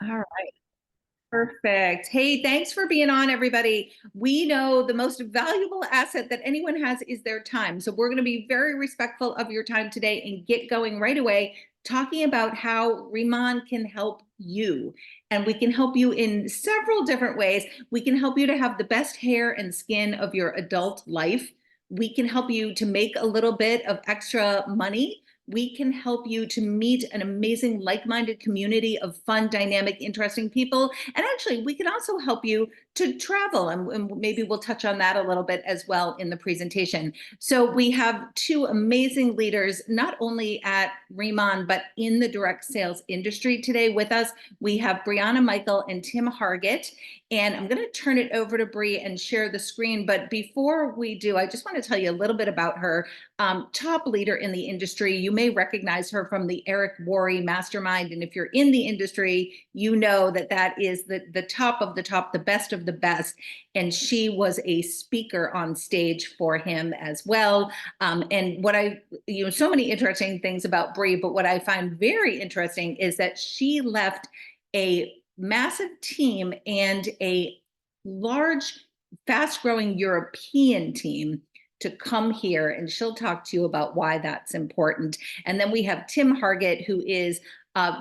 All right. Perfect. Hey, thanks for being on, everybody. We know the most valuable asset that anyone has is their time. So we're going to be very respectful of your time today and get going right away, talking about how Riman can help you. And we can help you in several different ways. We can help you to have the best hair and skin of your adult life. We can help you to make a little bit of extra money. We can help you to meet an amazing like-minded community of fun, dynamic, interesting people. And actually, we can also help you to travel, and maybe we'll touch on that a little bit as well in the presentation. So we have two amazing leaders, not only at Riman, but in the direct sales industry today with us. We have Brianna Michael and Tim Hargett. And I'm going to turn it over to Bri and share the screen. But before we do, I just want to tell you a little bit about her. Top leader in the industry. You may recognize her from the Eric Worre Mastermind. And if you're in the industry, you know that that is the top of the top, the best of the best. And she was a speaker on stage for him as well. And what so many interesting things about Bri, but what I find very interesting is that she left a massive team and a large, fast-growing European team to come here, and she'll talk to you about why that's important. And then we have Tim Hargett, who is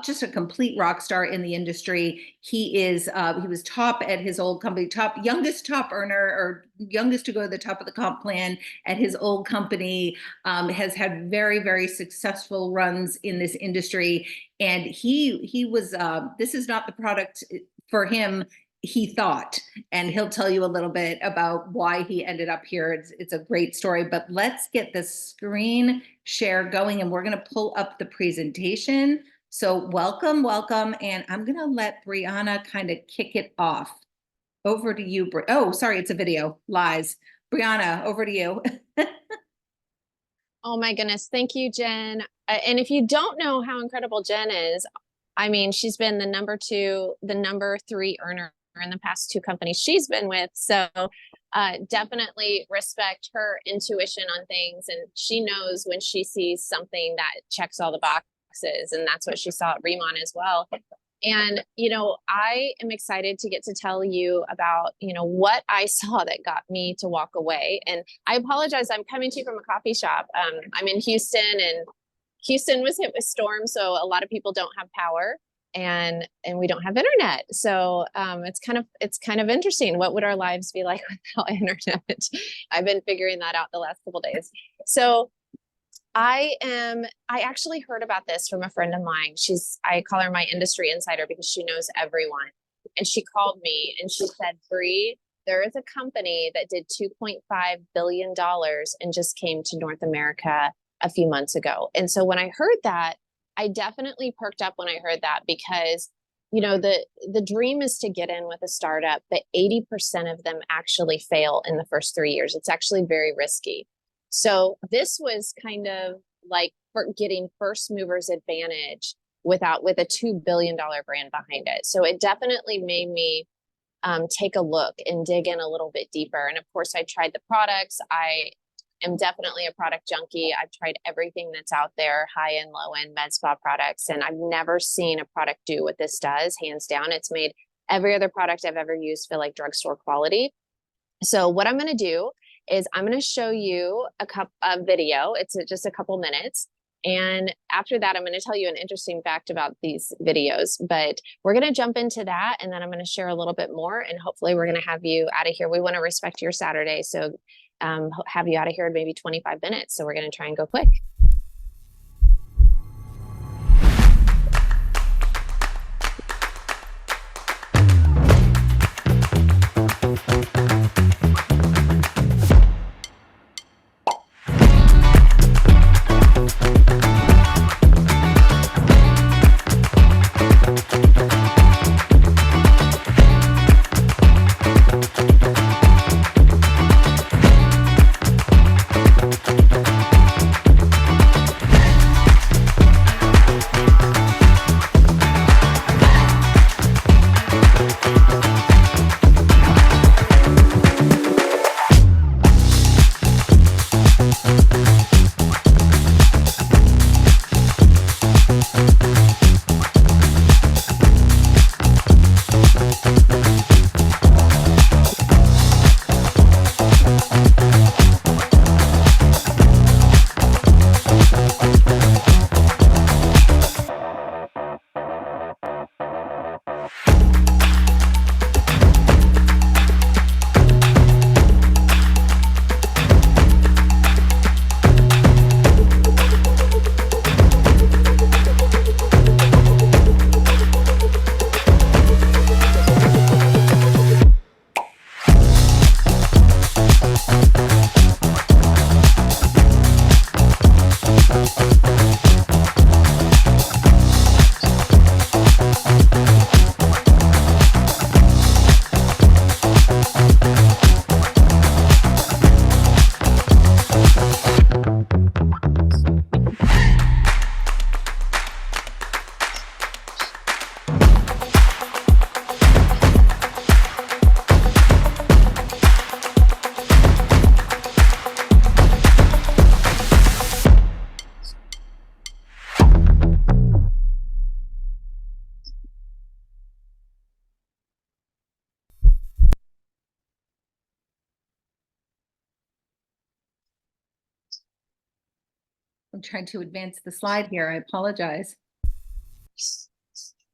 just a complete rock star in the industry. He was top at his old company, youngest top earner, or youngest to go to the top of the comp plan at his old company, has had very, very successful runs in this industry. And he was, this is not the product for him, he thought, and he'll tell you a little bit about why he ended up here. It's a great story, but let's get the screen share going, and we're going to pull up the presentation. So welcome, and I'm going to let Brianna kind of kick it off. Over to you, oh, sorry, it's a video. Lies. Brianna, over to you. Oh my goodness. Thank you, Jen. And if you don't know how incredible Jen is, I mean, she's been the number 3 earner in the past 2 companies she's been with. So definitely respect her intuition on things. And she knows when she sees something that checks all the boxes. And that's what she saw at Riman as well. And, I am excited to get to tell you about, what I saw that got me to walk away. And I apologize, I'm coming to you from a coffee shop. I'm in Houston, and Houston was hit with storms. So a lot of people don't have power, and we don't have internet. So it's kind of interesting. What would our lives be like without internet? I've been figuring that out the last couple of days. So I actually heard about this from a friend of mine. I call her my industry insider because she knows everyone. And she called me and she said, Bri, there is a company that did $2.5 billion and just came to North America a few months ago. And so when I heard that, I definitely perked up when I heard that, because, the dream is to get in with a startup, but 80% of them actually fail in the first 3 years. It's actually very risky. So this was kind of like getting first movers advantage with a $2 billion brand behind it. So it definitely made me take a look and dig in a little bit deeper. And of course, I tried the products. I am definitely a product junkie. I've tried everything that's out there, high end, low end med spa products, and I've never seen a product do what this does. Hands down, it's made every other product I've ever used feel like drugstore quality. So what I'm going to do is I'm going to show you a video. It's just a couple minutes. And after that, I'm going to tell you an interesting fact about these videos, but we're going to jump into that. And then I'm going to share a little bit more, and hopefully we're going to have you out of here. We want to respect your Saturday. So have you out of here in maybe 25 minutes. So we're going to try and go quick. I'm trying to advance the slide here. I apologize.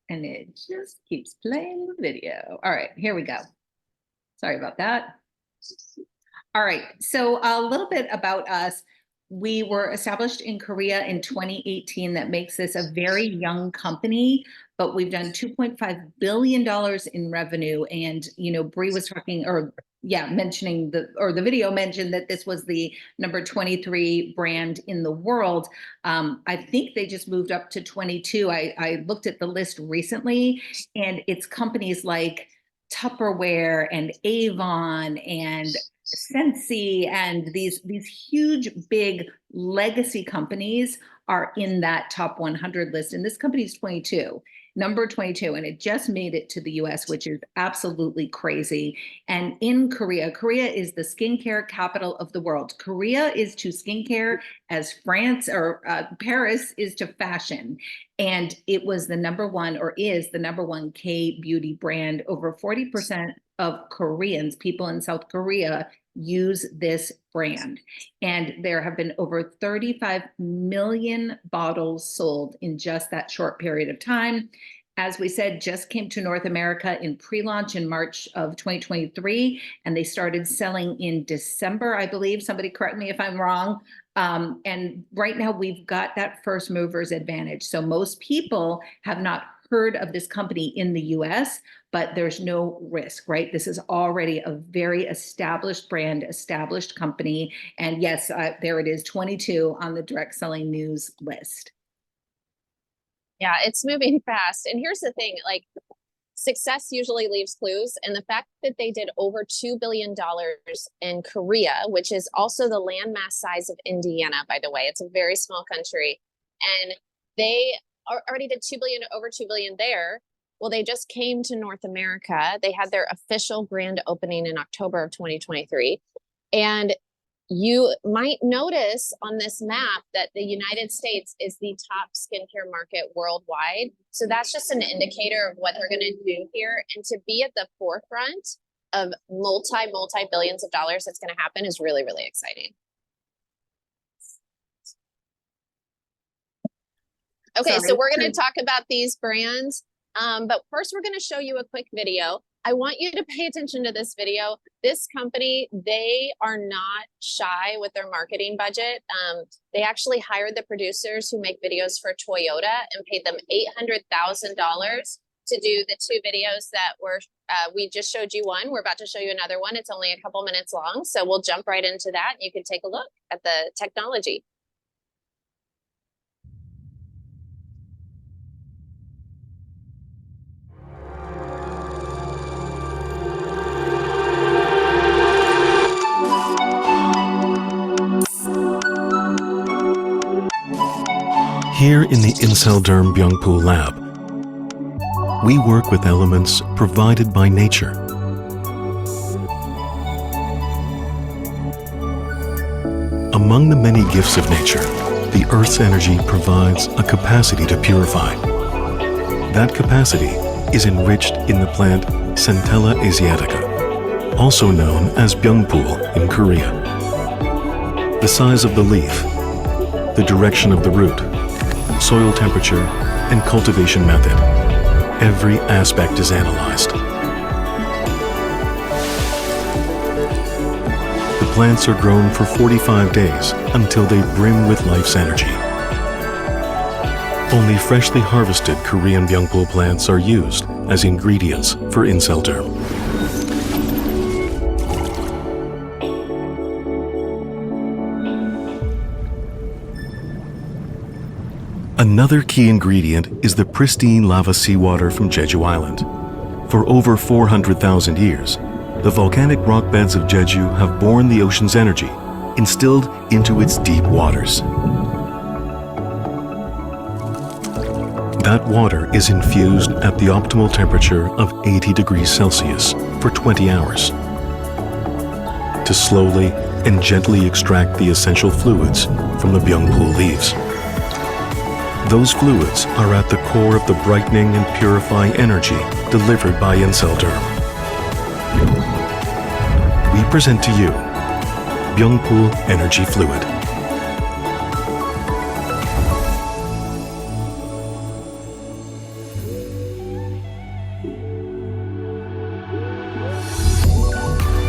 And it just keeps playing the video. All right, here we go. Sorry about that. All right, so a little bit about us. We were established in Korea in 2018. That makes this a very young company, but we've done $2.5 billion in revenue. And, you know, Bree was talking, or mentioning the video mentioned that this was the number 23 brand in the world. I think they just moved up to 22. I looked at the list recently, and it's companies like Tupperware and Avon and Sensi and these huge, big legacy companies are in that top 100 list. And this company is number 22, and it just made it to the US, which is absolutely crazy. And in Korea is the skincare capital of the world. Korea is to skincare as France or Paris is to fashion. And it was the number one, or is the number one K beauty brand. Over 40% of Koreans, people in South Korea, use this brand. And there have been over 35 million bottles sold in just that short period of time. As we said, just came to North America in pre-launch in March of 2023, and they started selling in December, I believe. Somebody correct me if I'm wrong. And right now we've got that first mover's advantage. So most people have not heard of this company in the US, but there's no risk, right? This is already a very established brand, established company. And yes, there it is, 22 on the direct selling news list. Yeah, it's moving fast. And here's the thing, like, success usually leaves clues. And the fact that they did over $2 billion in Korea, which is also the landmass size of Indiana, by the way, it's a very small country. And they already did over 2 billion there. Well, they just came to North America. They had their official grand opening in October of 2023. And you might notice on this map that the United States is the top skincare market worldwide. So that's just an indicator of what they're going to do here. And to be at the forefront of multi-billions of dollars that's going to happen is really, really exciting. Okay, so we're going to talk about these brands. But first, we're going to show you a quick video. I want you to pay attention to this video. This company, they are not shy with their marketing budget. They actually hired the producers who make videos for Toyota and paid them $800,000 to do the two videos that we just showed you one. We're about to show you another one. It's only a couple minutes long, so we'll jump right into that. You can take a look at the technology. Here in the Inselderm Byungpoo lab, we work with elements provided by nature. Among the many gifts of nature, the Earth's energy provides a capacity to purify. That capacity is enriched in the plant Centella asiatica, also known as Byungpoo in Korea. The size of the leaf, the direction of the root, soil temperature, and cultivation method. Every aspect is analyzed. The plants are grown for 45 days until they brim with life's energy. Only freshly harvested Korean Byungpoo plants are used as ingredients for Inselderm. Another key ingredient is the pristine lava seawater from Jeju Island. For over 400,000 years, the volcanic rock beds of Jeju have borne the ocean's energy, instilled into its deep waters. That water is infused at the optimal temperature of 80 degrees Celsius for 20 hours to slowly and gently extract the essential fluids from the Byungpoo leaves. Those fluids are at the core of the brightening and purifying energy delivered by Inselderm. We present to you Byungpoo Energy Fluid.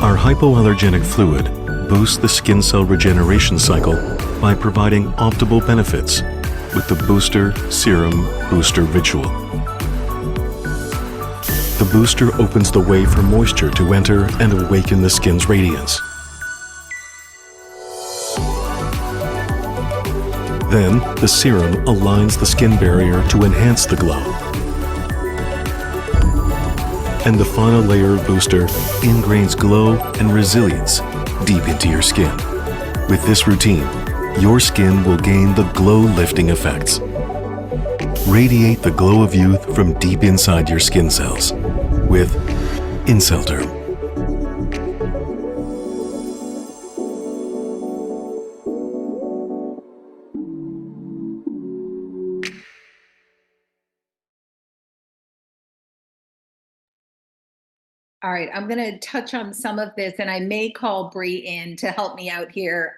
Our hypoallergenic fluid boosts the skin cell regeneration cycle by providing optimal benefits with the Booster Serum Booster Ritual. The booster opens the way for moisture to enter and awaken the skin's radiance. Then, the serum aligns the skin barrier to enhance the glow. And the final layer of booster ingrains glow and resilience deep into your skin. With this routine, your skin will gain the glow-lifting effects. Radiate the glow of youth from deep inside your skin cells with Incelderm. All right, I'm going to touch on some of this, and I may call Bree in to help me out here.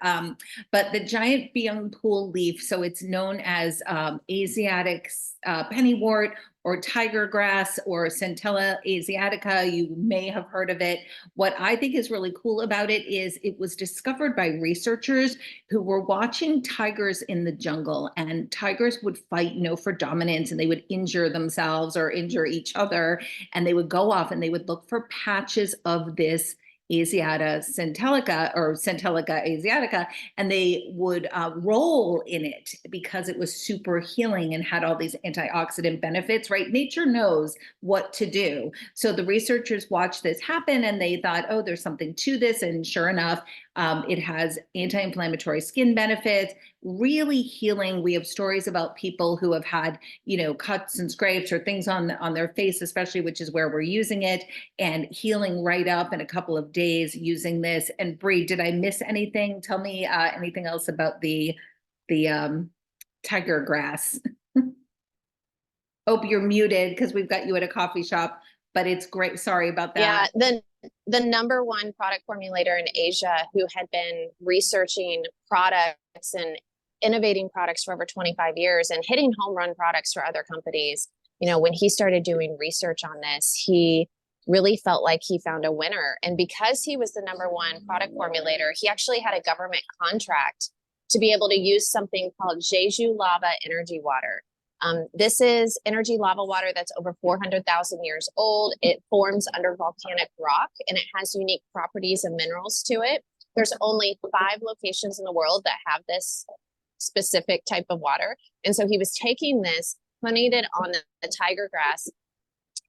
But the giant byung pool leaf, so it's known as Asiatic pennywort or tiger grass or Centella asiatica. You may have heard of it. What I think is really cool about it is it was discovered by researchers who were watching tigers in the jungle, and tigers would fight, for dominance, and they would injure themselves or injure each other. And they would go off and they would look for patches of this Asiata centellica or Centellica asiatica, and they would roll in it because it was super healing and had all these antioxidant benefits, right? Nature knows what to do. So the researchers watched this happen and they thought, oh, there's something to this. And sure enough, it has anti-inflammatory skin benefits, really healing. We have stories about people who have had, cuts and scrapes or things on their face, especially, which is where we're using it, and healing right up in a couple of days using this. And Bree, did I miss anything? Tell me anything else about the tiger grass. Oh, you're muted because we've got you at a coffee shop, but it's great. Sorry about that. Yeah, the number one product formulator in Asia who had been researching products and innovating products for over 25 years and hitting home run products for other companies. When he started doing research on this, he really felt like he found a winner. And because he was the number one product formulator, he actually had a government contract to be able to use something called Jeju lava energy water. This is energy lava water that's over 400,000 years old. It forms under volcanic rock and it has unique properties and minerals to it. There's only 5 locations in the world that have this specific type of water. And so he was taking this, putting it on the tiger grass,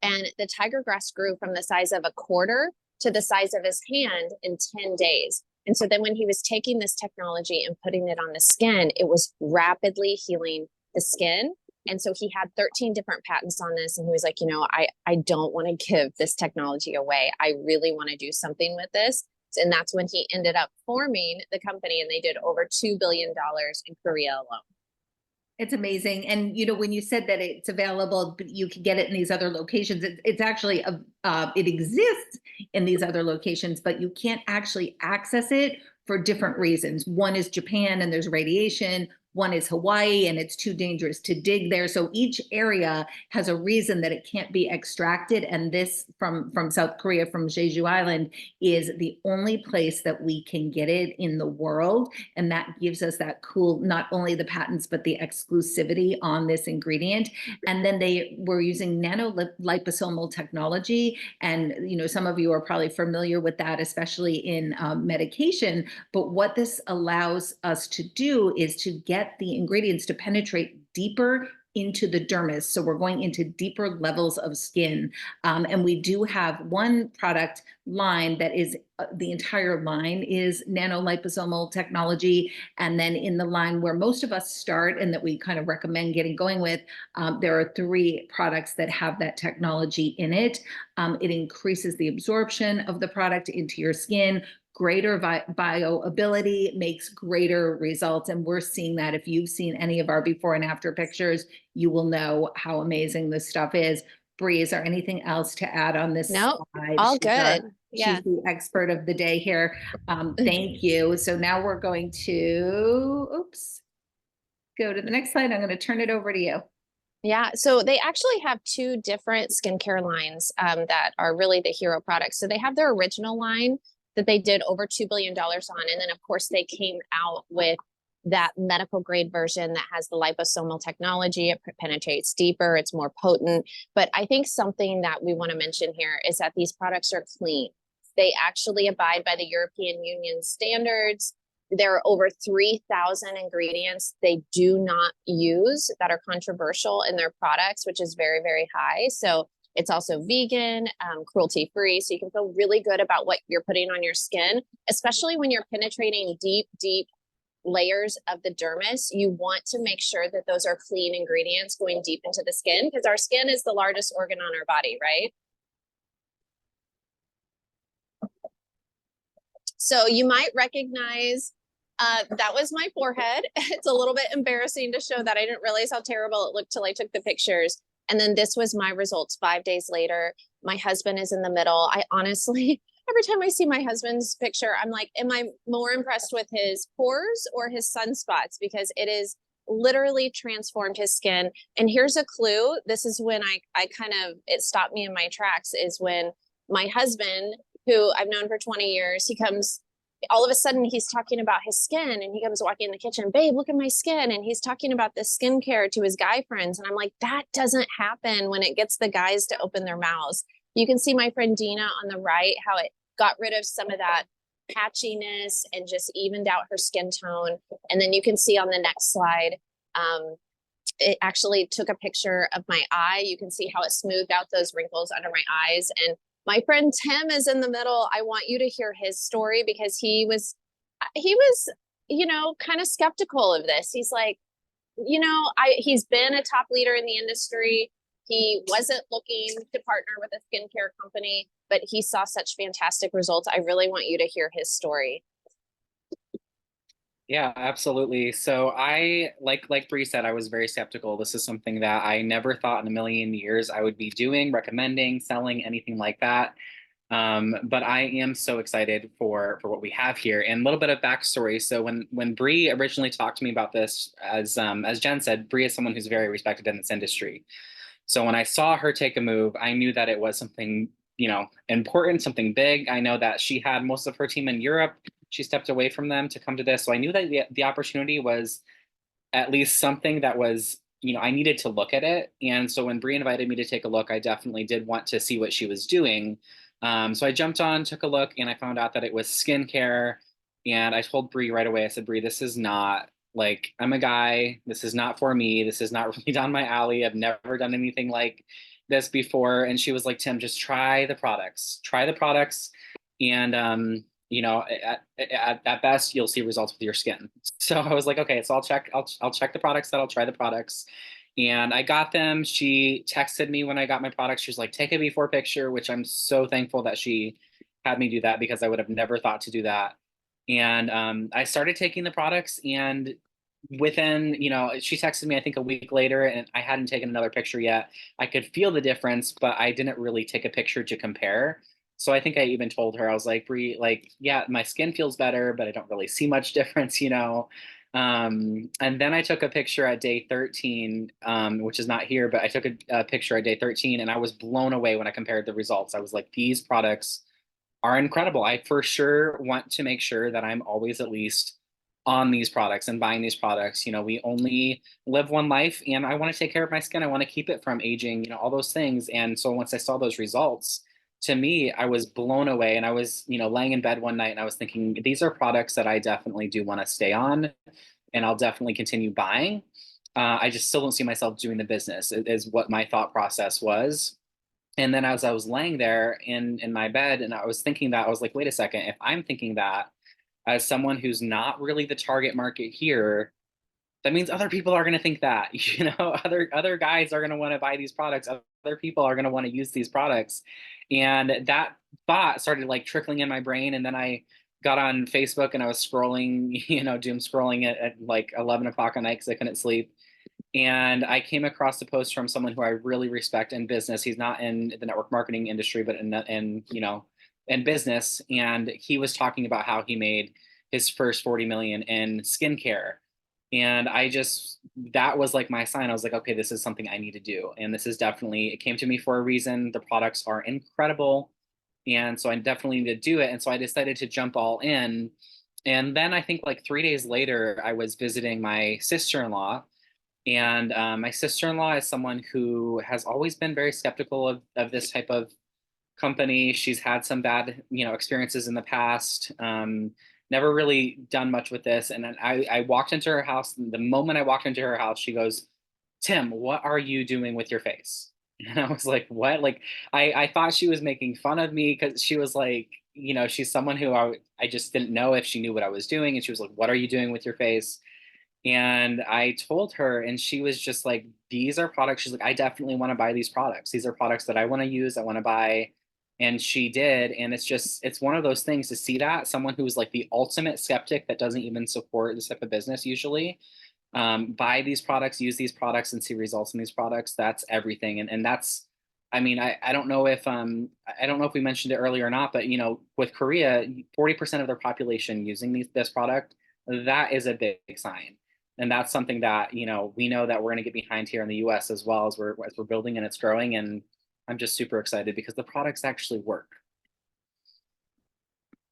and the tiger grass grew from the size of a quarter to the size of his hand in 10 days. And so then when he was taking this technology and putting it on the skin, it was rapidly healing the skin. And so he had 13 different patents on this. And he was like, I don't want to give this technology away. I really want to do something with this. And that's when he ended up forming the company, and they did over $2 billion in Korea alone. It's amazing. And, when you said that it's available, but you can get it in these other locations, it's actually, it exists in these other locations, but you can't actually access it for different reasons. One is Japan and there's radiation. One is Hawaii and it's too dangerous to dig there. So each area has a reason that it can't be extracted. And this from South Korea, from Jeju Island, is the only place that we can get it in the world. And that gives us that cool, not only the patents, but the exclusivity on this ingredient. And then they were using nanoliposomal technology. And, some of you are probably familiar with that, especially in medication. But what this allows us to do is to get the ingredients to penetrate deeper into the dermis. So we're going into deeper levels of skin. And we do have one product line that is, the entire line is nanoliposomal technology. And then in the line where most of us start and that we kind of recommend getting going with, there are 3 products that have that technology in it. It increases the absorption of the product into your skin, greater bioavailability, makes greater results. And we're seeing that. If you've seen any of our before and after pictures, you will know how amazing this stuff is. Bree, is there anything else to add on this Nope, slide? all good. She's the expert of the day here. Thank you. So now we're going to, go to the next slide. I'm going to turn it over to you. Yeah, so they actually have 2 different skincare lines that are really the hero products. So they have their original line, that they did over $2 billion on. And then of course they came out with that medical grade version that has the liposomal technology. It penetrates deeper, it's more potent. But I think something that we want to mention here is that these products are clean. They actually abide by the European Union standards. There are over 3,000 ingredients they do not use that are controversial in their products, which is very, very high. So it's also vegan, cruelty free. So you can feel really good about what you're putting on your skin, especially when you're penetrating deep, deep layers of the dermis. You want to make sure that those are clean ingredients going deep into the skin, because our skin is the largest organ on our body, right? So you might recognize that was my forehead. It's a little bit embarrassing to show that. I didn't realize how terrible it looked till I took the pictures. And then this was my results 5 days later. My husband is in the middle. I honestly, every time I see my husband's picture, I'm like, am I more impressed with his pores or his sunspots? Because it is literally transformed his skin. And here's a clue. This is when I kind of, it stopped me in my tracks, is when my husband, who I've known for 20 years, he comes, all of a sudden he's talking about his skin, and he comes walking in the kitchen, babe, look at my skin. And he's talking about this skincare to his guy friends. And I'm like, that doesn't happen when it gets the guys to open their mouths. You can see my friend Dina on the right, how it got rid of some of that patchiness and just evened out her skin tone. And then you can see on the next slide, it actually took a picture of my eye. You can see how it smoothed out those wrinkles under my eyes. And my friend Tim is in the middle. I want you to hear his story, because he was, you know, kind of skeptical of this. He's like, you know, he's been a top leader in the industry. He wasn't looking to partner with a skincare company, but he saw such fantastic results. I really want you to hear his story. Yeah, absolutely. So I, like Bree said, I was very skeptical. This is something that I never thought in a million years I would be doing, recommending, selling, anything like that. But I am so excited for what we have here. And a little bit of backstory. So when Bree originally talked to me about this, as Jen said, Bree is someone who's very respected in this industry. So when I saw her take a move, I knew that it was something, you know, important, something big. I know that she had most of her team in Europe. She stepped away from them to come to this. So I knew that the opportunity was at least something that was, you know, I needed to look at it. And so when Bree invited me to take a look, I definitely did want to see what she was doing. So I jumped on, took a look, and I found out that it was skincare. And I told Bree right away, I said, Bree, this is not, like, I'm a guy. This is not for me. This is not really down my alley. I've never done anything like this before. And she was like, Tim, just try the products. Try the products. And you know, at best, you'll see results with your skin. So I was like, okay, so I'll check the products, that I'll try the products. And I got them. She texted me when I got my products. She was like, take a before picture, which I'm so thankful that she had me do that, because I would have never thought to do that. And I started taking the products, and within, you know, she texted me, I think a week later, and I hadn't taken another picture yet. I could feel the difference, but I didn't really take a picture to compare. So I think I even told her, I was like, Bree, like, yeah, my skin feels better, but I don't really see much difference, you know? And then I took a picture at day 13, which is not here, but I took a picture at day 13, and I was blown away when I compared the results. I was like, these products are incredible. I for sure want to make sure that I'm always at least on these products and buying these products. You know, we only live one life, and I want to take care of my skin. I want to keep it from aging, you know, all those things. And so once I saw those results, to me, I was blown away. And I was, you know, laying in bed one night, and I was thinking, these are products that I definitely do want to stay on, and I'll definitely continue buying. I just still don't see myself doing the business, is what my thought process was. And then as I was laying there in my bed, and I was thinking that, I was like, wait a second, if I'm thinking that as someone who's not really the target market here, that means other people are going to think that, you know, other guys are going to want to buy these products. Other people are going to want to use these products. And that thought started like trickling in my brain. And then I got on Facebook, and I was scrolling, you know, doom scrolling at like 11 o'clock at night because I couldn't sleep. And I came across a post from someone who I really respect in business. He's not in the network marketing industry, but in you know, in business. And he was talking about how he made his first 40 million in skincare. And that was like my sign. I was like, okay, this is something I need to do. And this is definitely, it came to me for a reason. The products are incredible. And so I definitely need to do it. And so I decided to jump all in. And then I think like 3 days later, I was visiting my sister-in-law. And my sister-in-law is someone who has always been very skeptical of this type of company. She's had some bad, experiences in the past. Never really done much with this. And then I walked into her house. And the moment I walked into her house, she goes, "Tim, what are you doing with your face?" And I was like, "What?" Like, I thought she was making fun of me because she was like, she's someone who I just didn't know if she knew what I was doing. And she was like, "What are you doing with your face?" And I told her, and she was just like, "These are products." She's like, "I definitely want to buy these products. These are products that I want to use, I want to buy." And she did. And it's one of those things to see that someone who's like the ultimate skeptic that doesn't even support this type of business usually buy these products, use these products, and see results in these products. That's everything. And that's, I mean, I don't know if I don't know if we mentioned it earlier or not, but with Korea, 40% of their population using this product, that is a big sign. And that's something that, we know that we're going to get behind here in the US as well as we're building and it's growing. And I'm just super excited because the products actually work.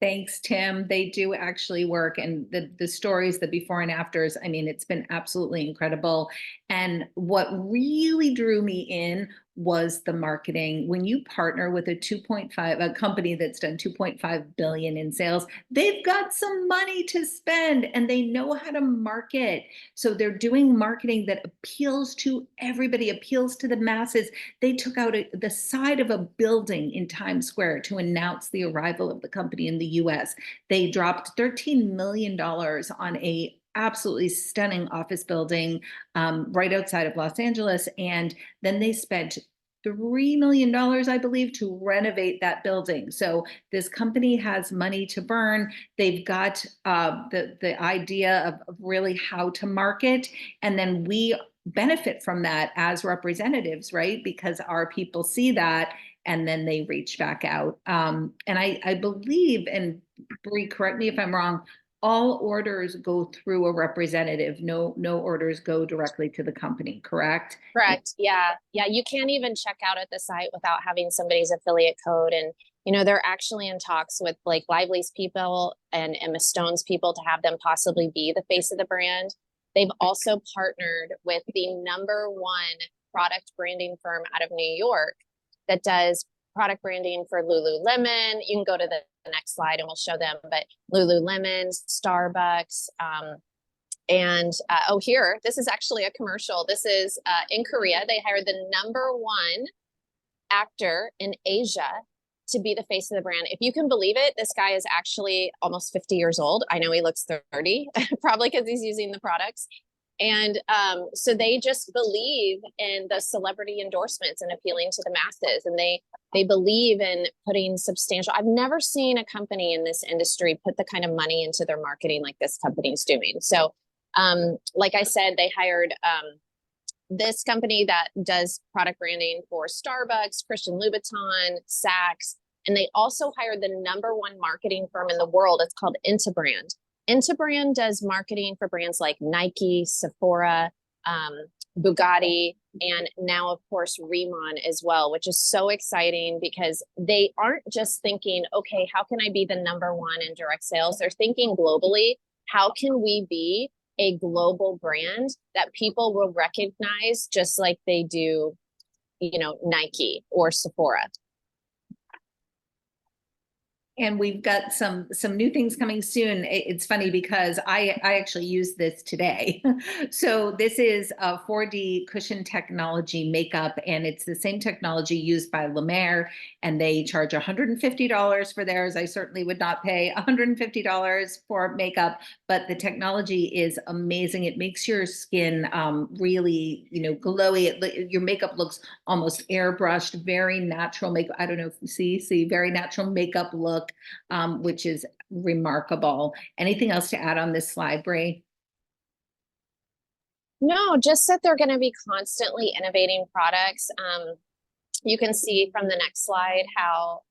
Thanks, Tim. They do actually work. And the stories, the before and afters, I mean, it's been absolutely incredible. And what really drew me in was the marketing. When you partner with a company that's done 2.5 billion in sales, they've got some money to spend and they know how to market. So they're doing marketing that appeals to everybody, appeals to the masses. They took out the side of a building in Times Square to announce the arrival of the company in the US. They dropped $13 million on a absolutely stunning office building right outside of Los Angeles. And then they spent $3 million, I believe, to renovate that building. So this company has money to burn. They've got the idea of really how to market. And then we benefit from that as representatives, right? Because our people see that and then they reach back out. And I believe, and Bree, correct me if I'm wrong, all orders go through a representative. No orders go directly to the company, correct? Correct. Yeah. Yeah. You can't even check out at the site without having somebody's affiliate code. And, they're actually in talks with like Lively's people and Emma Stone's people to have them possibly be the face of the brand. They've also partnered with the #1 product branding firm out of New York that does product branding for Lululemon. You can go to the next slide and we'll show them, but Lululemon, Starbucks, and here, this is actually a commercial. This is in Korea. They hired the #1 actor in Asia to be the face of the brand. If you can believe it, this guy is actually almost 50 years old. I know he looks 30, probably because he's using the products. And so they just believe in the celebrity endorsements and appealing to the masses. And they believe in putting substantial, I've never seen a company in this industry put the kind of money into their marketing like this company is doing. So like I said, they hired this company that does product branding for Starbucks, Christian Louboutin, Saks, and they also hired the #1 marketing firm in the world. It's called Interbrand. Interbrand does marketing for brands like Nike, Sephora, Bugatti, and now, of course, Riman as well, which is so exciting because they aren't just thinking, okay, how can I be the #1 in direct sales? They're thinking globally, how can we be a global brand that people will recognize just like they do, Nike or Sephora. And we've got some new things coming soon. It's funny because I actually used this today. So this is a 4D cushion technology makeup, and it's the same technology used by La Mer, and they charge $150 for theirs. I certainly would not pay $150 for makeup, but the technology is amazing. It makes your skin really, glowy. Your makeup looks almost airbrushed, very natural makeup. I don't know if you see very natural makeup look. Which is remarkable. Anything else to add on this slide, Bree? No, just that they're going to be constantly innovating products. You can see from the next slide how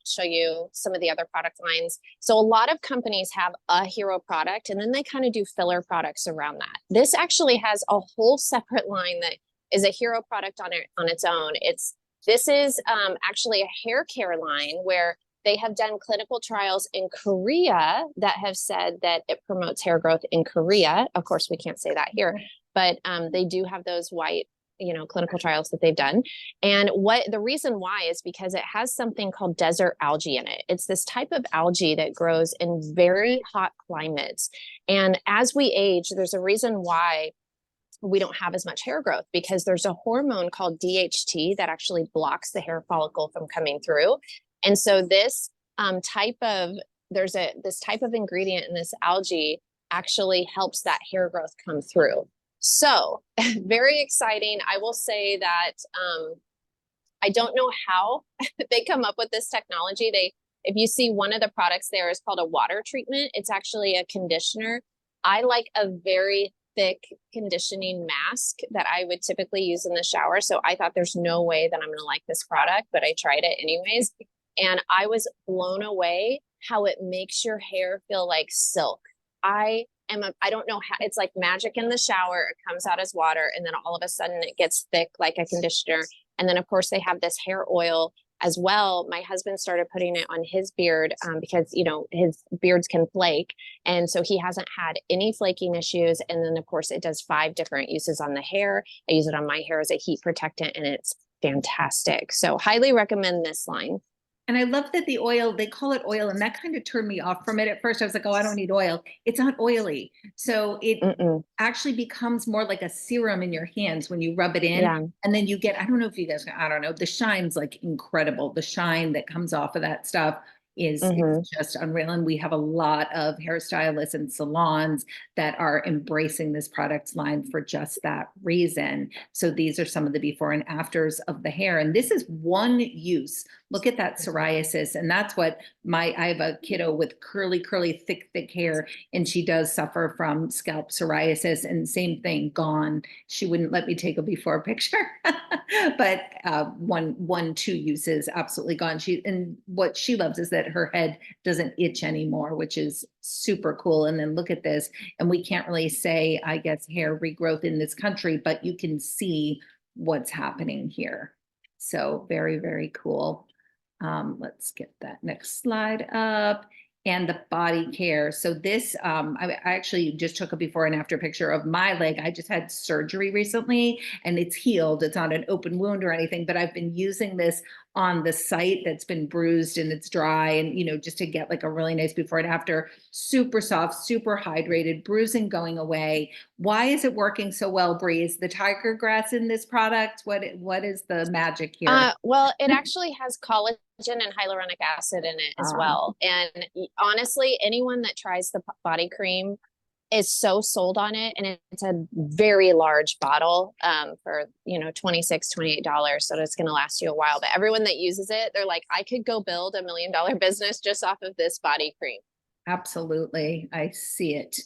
show you some of the other product lines. So a lot of companies have a hero product and then they kind of do filler products around that. This actually has a whole separate line that is a hero product on its own. It's This is actually a hair care line where they have done clinical trials in Korea that have said that it promotes hair growth in Korea. Of course, we can't say that here, but they do have those white, clinical trials that they've done. And what the reason why is because it has something called desert algae in it. It's this type of algae that grows in very hot climates. And as we age, there's a reason why we don't have as much hair growth, because there's a hormone called DHT that actually blocks the hair follicle from coming through. And so this this type of ingredient in this algae actually helps that hair growth come through. So very exciting. I will say that I don't know how they come up with this technology. If you see one of the products there is called a water treatment, it's actually a conditioner. I like a very thick conditioning mask that I would typically use in the shower. So I thought there's no way that I'm going to like this product, but I tried it anyways. And I was blown away how it makes your hair feel like silk. I don't know how, it's like magic in the shower. It comes out as water and then all of a sudden it gets thick like a conditioner. And then of course they have this hair oil as well. My husband started putting it on his beard because, his beards can flake. And so he hasn't had any flaking issues. And then of course it does 5 different uses on the hair. I use it on my hair as a heat protectant and it's fantastic. So highly recommend this line. And I love that the oil, they call it oil, and that kind of turned me off from it at first. I was like, oh, I don't need oil. It's not oily. So it actually becomes more like a serum in your hands when you rub it in. Yeah. And then you get, I don't know if you guys, I don't know, the shine's like incredible. The shine that comes off of that stuff is it's just unreal. And we have a lot of hairstylists and salons that are embracing this product line for just that reason. So these are some of the before and afters of the hair. And this is one use. Look at that psoriasis. And that's what I have a kiddo with curly, thick hair, and she does suffer from scalp psoriasis, and same thing, gone. She wouldn't let me take a before picture, but 2 uses absolutely gone. And what she loves is that her head doesn't itch anymore, which is super cool. And then look at this. And we can't really say, I guess, hair regrowth in this country, but you can see what's happening here. So very, very cool. Let's get that next slide up. And the body care. So this, I actually just took a before and after picture of my leg. I just had surgery recently and it's healed. It's not an open wound or anything, but I've been using this on the site that's been bruised and it's dry, and just to get like a really nice before and after. Super soft, super hydrated, bruising going away. Why is it working so well, Bree? Is the tiger grass in this product? What is the magic here? Well, it actually has collagen and hyaluronic acid in it as well. And honestly, anyone that tries the body cream is so sold on it, and it's a very large bottle for $26, $28, so it's going to last you a while. But everyone that uses it, they're like, I could go build $1 million business just off of this body cream. Absolutely, I see it.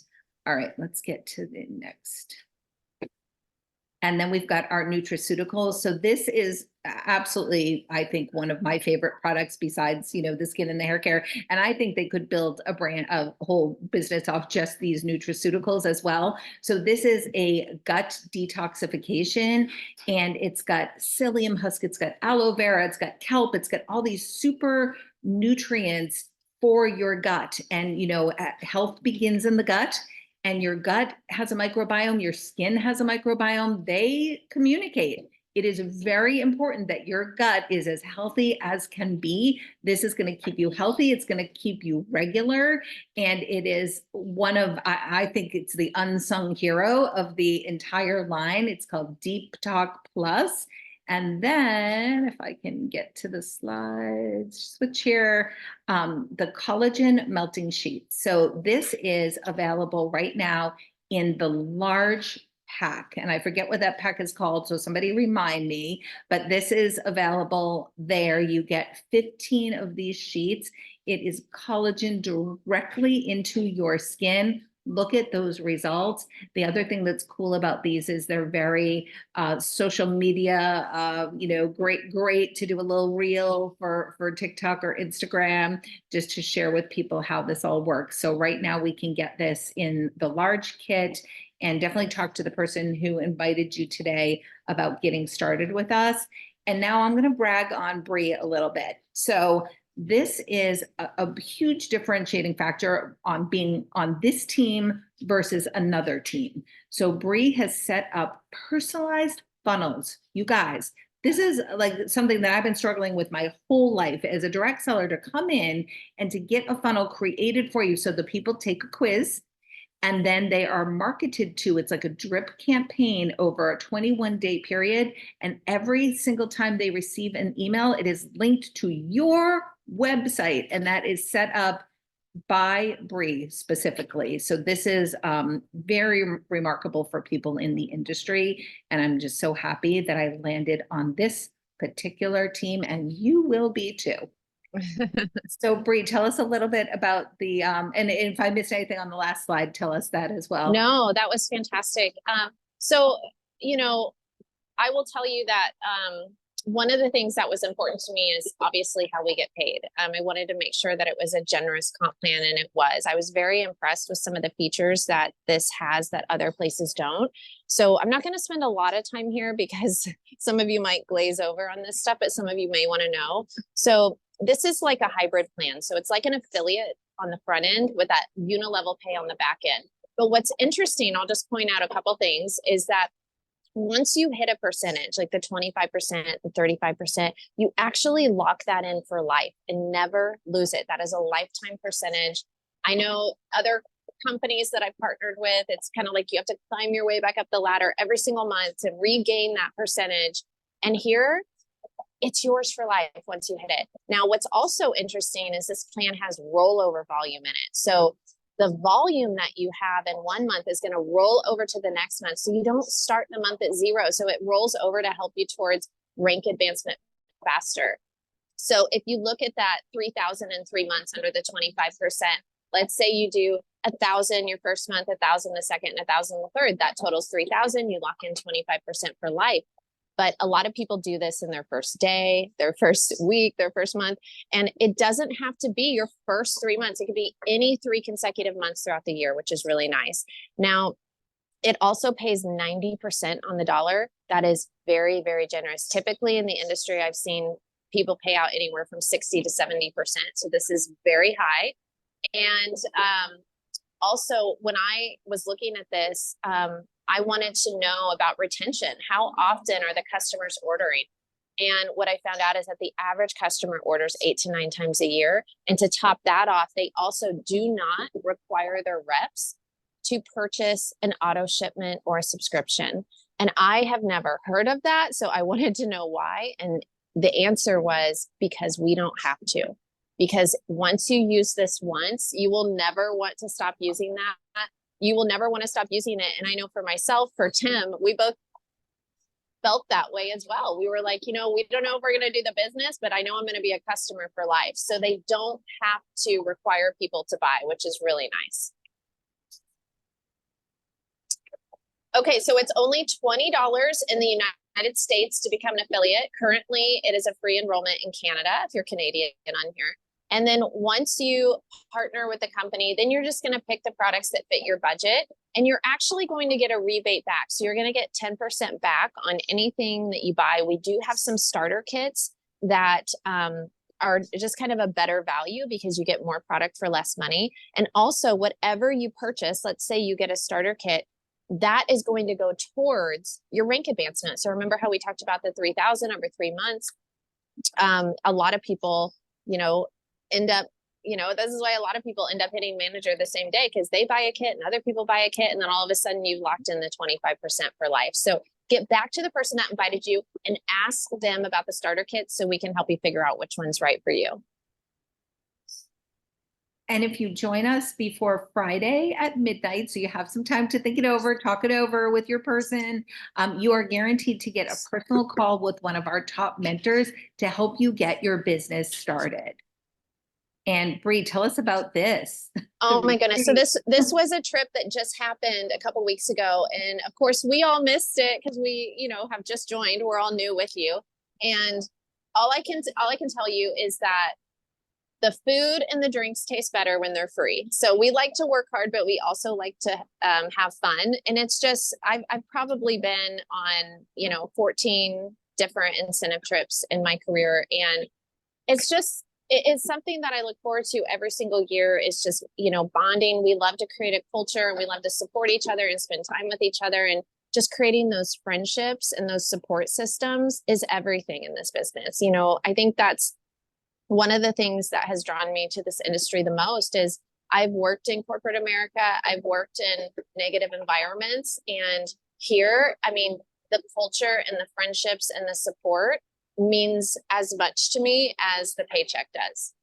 All right, let's get to the next. And then we've got our nutraceuticals. So this is absolutely, I think, one of my favorite products besides, the skin and the hair care. And I think they could build a whole business off just these nutraceuticals as well. So this is a gut detoxification, and it's got psyllium husk, it's got aloe vera, it's got kelp, it's got all these super nutrients for your gut. And, health begins in the gut. And your gut has a microbiome, your skin has a microbiome, they communicate. It is very important that your gut is as healthy as can be. This is going to keep you healthy. It's going to keep you regular. And it is I think it's the unsung hero of the entire line. It's called Deep Talk Plus. And then if I can get to the slides, switch here, the collagen melting sheet. So this is available right now in the large pack. And I forget what that pack is called, so somebody remind me, but this is available there. You get 15 of these sheets. It is collagen directly into your skin. Look at those results. The other thing that's cool about these is they're very social media, great to do a little reel for TikTok or Instagram, just to share with people how this all works. So right now we can get this in the large kit, and definitely talk to the person who invited you today about getting started with us. And now I'm going to brag on Bree a little bit. So this is a huge differentiating factor on being on this team versus another team. So Bree has set up personalized funnels. You guys, this is like something that I've been struggling with my whole life as a direct seller, to come in and to get a funnel created for you. So the people take a quiz and then they are marketed to. It's like a drip campaign over a 21-day period. And every single time they receive an email, it is linked to your website, and that is set up by Bree specifically. So this is very remarkable for people in the industry. And I'm just so happy that I landed on this particular team, and you will be too. So Bree, tell us a little bit about the, and if I missed anything on the last slide, tell us that as well. No, that was fantastic. So, you know, I will tell you that one of the things that was important to me is obviously how we get paid. I wanted to make sure that it was a generous comp plan, and it was. I was very impressed with some of the features that this has that other places don't. So I'm not going to spend a lot of time here because some of you might glaze over on this stuff, but some of you may want to know. So this is like a hybrid plan. So it's like an affiliate on the front end with that unilevel pay on the back end. But what's interesting, I'll just point out a couple things, is that once you hit a percentage, like the 25%, the 35%, you actually lock that in for life and never lose it. That is a lifetime percentage. I know other companies that I've partnered with, it's kind of like you have to climb your way back up the ladder every single month to regain that percentage. And here, it's yours for life once you hit it. Now, what's also interesting is this plan has rollover volume in it. So the volume that you have in 1 month is going to roll over to the next month. So you don't start the month at zero. So it rolls over to help you towards rank advancement faster. So if you look at that 3,000 in 3 months under the 25%, let's say you do 1,000 your first month, 1,000 the second, and 1,000 the third, that totals 3,000. You lock in 25% for life. But a lot of people do this in their first day, their first week, their first month. And it doesn't have to be your first 3 months. It could be any 3 consecutive months throughout the year, which is really nice. Now, it also pays 90% on the dollar. That is very, very generous. Typically in the industry, I've seen people pay out anywhere from 60 to 70%. So this is very high. And also, when I was looking at this, I wanted to know about retention. How often are the customers ordering? And what I found out is that the average customer orders 8 to 9 times a year. And to top that off, they also do not require their reps to purchase an auto shipment or a subscription. And I have never heard of that. So I wanted to know why. And the answer was because we don't have to. Because once you use this once, you will never want to stop using that. You will never want to stop using it. And I know for myself, for Tim, we both felt that way as well. We were like, you know, we don't know if we're going to do the business, but I know I'm going to be a customer for life. So they don't have to require people to buy, which is really nice. Okay, so it's only $20 in the United States to become an affiliate. Currently, it is a free enrollment in Canada if you're Canadian on here. And then once you partner with the company, then you're just going to pick the products that fit your budget, and you're actually going to get a rebate back. So you're going to get 10% back on anything that you buy. We do have some starter kits that are just kind of a better value because you get more product for less money. And also whatever you purchase, let's say you get a starter kit, that is going to go towards your rank advancement. So remember how we talked about the 3,000 over 3 months? A lot of people, you know, end up, you know, this is why a lot of people end up hitting manager the same day, because they buy a kit and other people buy a kit. And then all of a sudden you've locked in the 25% for life. So get back to the person that invited you and ask them about the starter kits so we can help you figure out which one's right for you. And if you join us before Friday at midnight, so you have some time to think it over, talk it over with your person, you are guaranteed to get a personal call with one of our top mentors to help you get your business started. And Bree, tell us about this. Oh my goodness. So this was a trip that just happened a couple weeks ago. And of course we all missed it because we, you know, have just joined. We're all new with you. And all I can tell you is that the food and the drinks taste better when they're free. So we like to work hard, but we also like to have fun. And it's just, I've probably been on, you know, 14 different incentive trips in my career. And it's just, it is something that I look forward to every single year. Is just, you know, bonding. We love to create a culture and we love to support each other and spend time with each other, and just creating those friendships and those support systems is everything in this business. You know, I think that's one of the things that has drawn me to this industry the most. Is I've worked in corporate America, I've worked in negative environments, and here, I mean, the culture and the friendships and the support means as much to me as the paycheck does.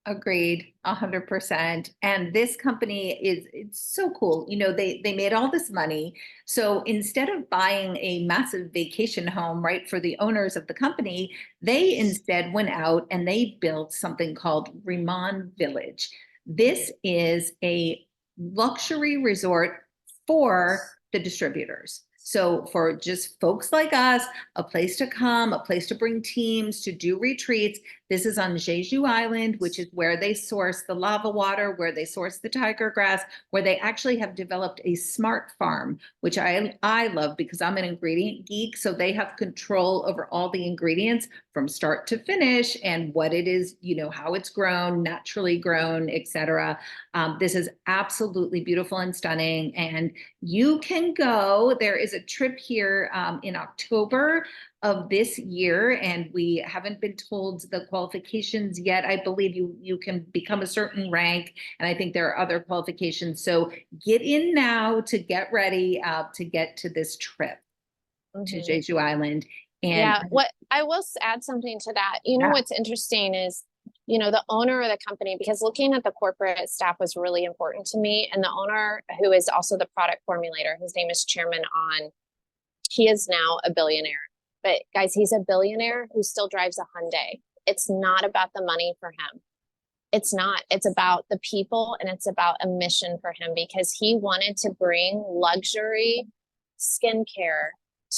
Agreed, 100%. And this company it's so cool. You know, they made all this money. So instead of buying a massive vacation home, right, for the owners of the company, they instead went out and they built something called Riman Village. This is a luxury resort for the distributors. So for just folks like us, a place to come, a place to bring teams to do retreats. This is on Jeju Island, which is where they source the lava water, where they source the tiger grass, where they actually have developed a smart farm, which I love because I'm an ingredient geek. So they have control over all the ingredients from start to finish and what it is, you know, how it's grown, naturally grown, etc. This is absolutely beautiful and stunning. And you can go. There is a trip here in October of this year, and we haven't been told the qualifications yet. I believe you can become a certain rank, and I think there are other qualifications. So get in now to get ready to get to this trip to Jeju Island. And yeah, what I will add something to that. You know, Yeah. what's interesting is, you know, the owner of the company, because looking at the corporate staff was really important to me. And the owner, who is also the product formulator, his name is Chairman On. He is now a billionaire. But guys, he's a billionaire who still drives a Hyundai. It's not about the money for him. It's not. It's about the people, and it's about a mission for him, because he wanted to bring luxury skincare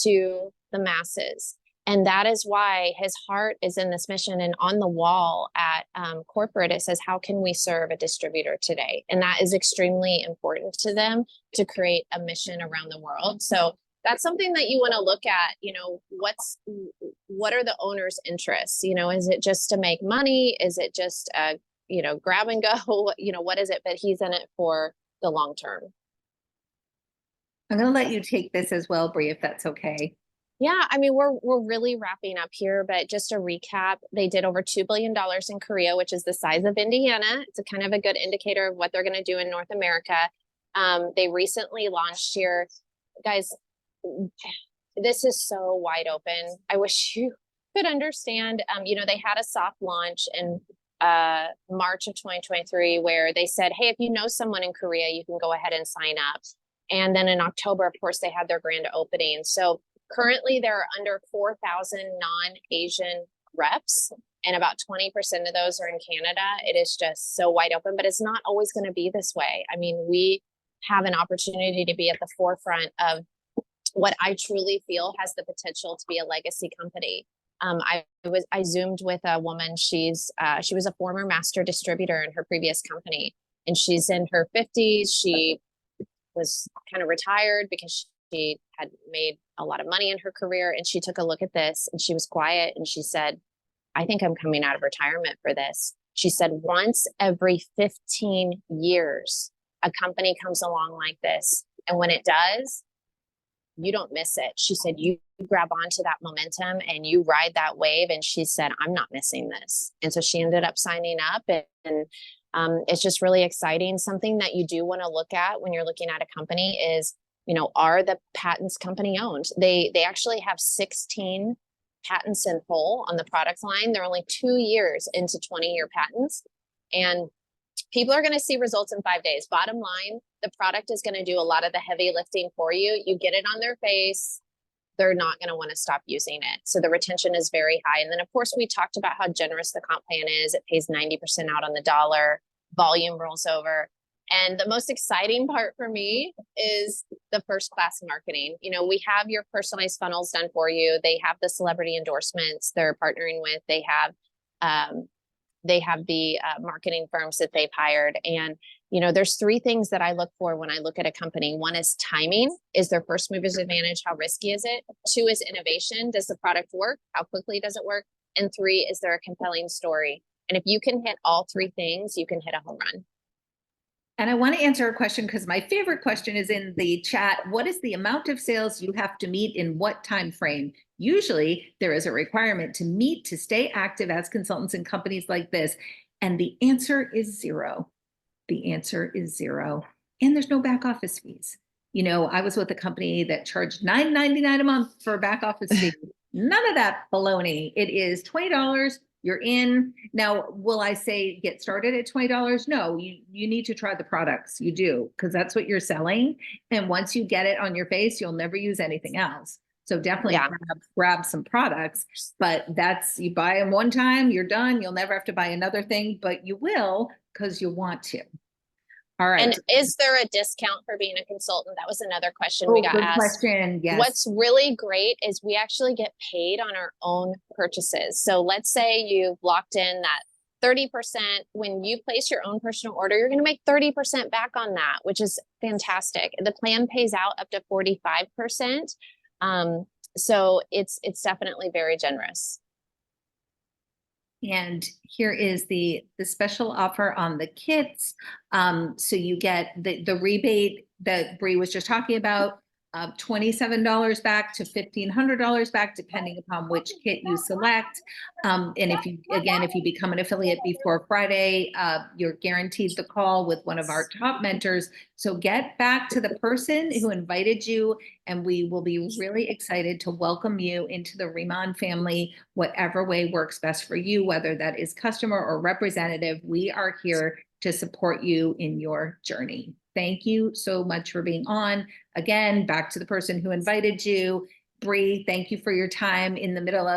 to the masses. And that is why his heart is in this mission. And on the wall at corporate, it says, how can we serve a distributor today? And that is extremely important to them, to create a mission around the world. So that's something that you want to look at. You know, what are the owner's interests? You know, is it just to make money? Is it just you know, grab and go? You know, what is it? But he's in it for the long term. I'm going to let you take this as well, Bree, if that's okay. Yeah, I mean, we're really wrapping up here, but just a recap, they did over $2 billion in Korea, which is the size of Indiana. It's a kind of a good indicator of what they're going to do in North America. They recently launched here. Guys, this is so wide open. I wish you could understand. You know, they had a soft launch in March of 2023, where they said, hey, if you know someone in Korea, you can go ahead and sign up. And then in October, of course, they had their grand opening. So currently, there are under 4,000 non-Asian reps, and about 20% of those are in Canada. It is just so wide open, but it's not always going to be this way. I mean, we have an opportunity to be at the forefront of what I truly feel has the potential to be a legacy company. I Zoomed with a woman. She was a former master distributor in her previous company, and she's in her 50s. She was kind of retired because she had made a lot of money in her career, and she took a look at this and she was quiet and she said, I think I'm coming out of retirement for this. She said, once every 15 years, a company comes along like this. And when it does, you don't miss it. She said, you grab onto that momentum and you ride that wave. And she said, I'm not missing this. And so she ended up signing up, and it's just really exciting. Something that you do want to look at when you're looking at a company is, you know, are the patents company owned? They actually have 16 patents in whole on the product line. They're only 2 years into 20-year patents, and people are going to see results in 5 days. Bottom line, the product is going to do a lot of the heavy lifting for you. You get it on their face, they're not going to want to stop using it. So the retention is very high. And then, of course, we talked about how generous the comp plan is. It pays 90% out on the dollar, volume rolls over. And the most exciting part for me is the first class marketing. You know, we have your personalized funnels done for you. They have the celebrity endorsements they're partnering with. They have the marketing firms that they've hired. And You know, there's three things that I look for when I look at a company. One is timing. Is their first mover's advantage? How risky is it? Two is innovation. Does the product work? How quickly does it work? And three, is there a compelling story? And if you can hit all three things, you can hit a home run. And I want to answer a question because my favorite question is in the chat. What is the amount of sales you have to meet in what time frame? Usually there is a requirement to meet to stay active as consultants in companies like this. And the answer is zero. The answer is zero. And there's no back office fees. You know, I was with a company that charged $9.99 a month for a back office fee. None of that baloney. It is $20. You're in. Now, will I say get started at $20? No, you need to try the products. You do, because that's what you're selling. And once you get it on your face, you'll never use anything else. So definitely grab some products, but that's, you buy them one time, you're done. You'll never have to buy another thing, but you will because you want to. All right. And is there a discount for being a consultant? That was another question we got good asked. Question. Yes. What's really great is we actually get paid on our own purchases. So let's say you've locked in that 30%. When you place your own personal order, you're going to make 30% back on that, which is fantastic. The plan pays out up to 45%. So it's definitely very generous. And here is the special offer on the kits. So you get the rebate that Bree was just talking about, $27 back to $1,500 back, depending upon which kit you select. And if you become an affiliate before Friday, you're guaranteed the call with one of our top mentors. So get back to the person who invited you, and we will be really excited to welcome you into the Riman family, whatever way works best for you, whether that is customer or representative. We are here to support you in your journey. Thank you so much for being on. Again, back to the person who invited you. Bree, thank you for your time in the middle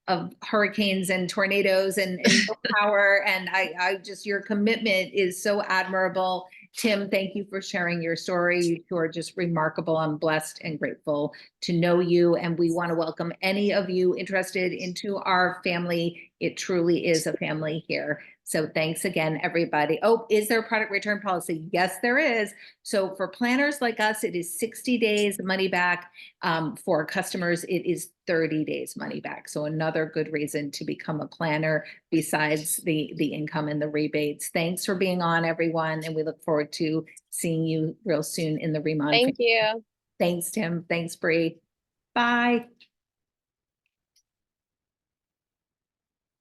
of hurricanes and tornadoes and no power. And I just, your commitment is so admirable. Tim, thank you for sharing your story. You two are just remarkable. I'm blessed and grateful to know you. And we want to welcome any of you interested into our family. It truly is a family here. So thanks again, everybody. Oh, is there a product return policy? Yes, there is. So for planners like us, it is 60 days money back. For customers, it is 30 days money back. So another good reason to become a planner besides the income and the rebates. Thanks for being on, everyone. And we look forward to seeing you real soon in the Riman. Thank you. Thanks, Tim. Thanks, Bree. Bye.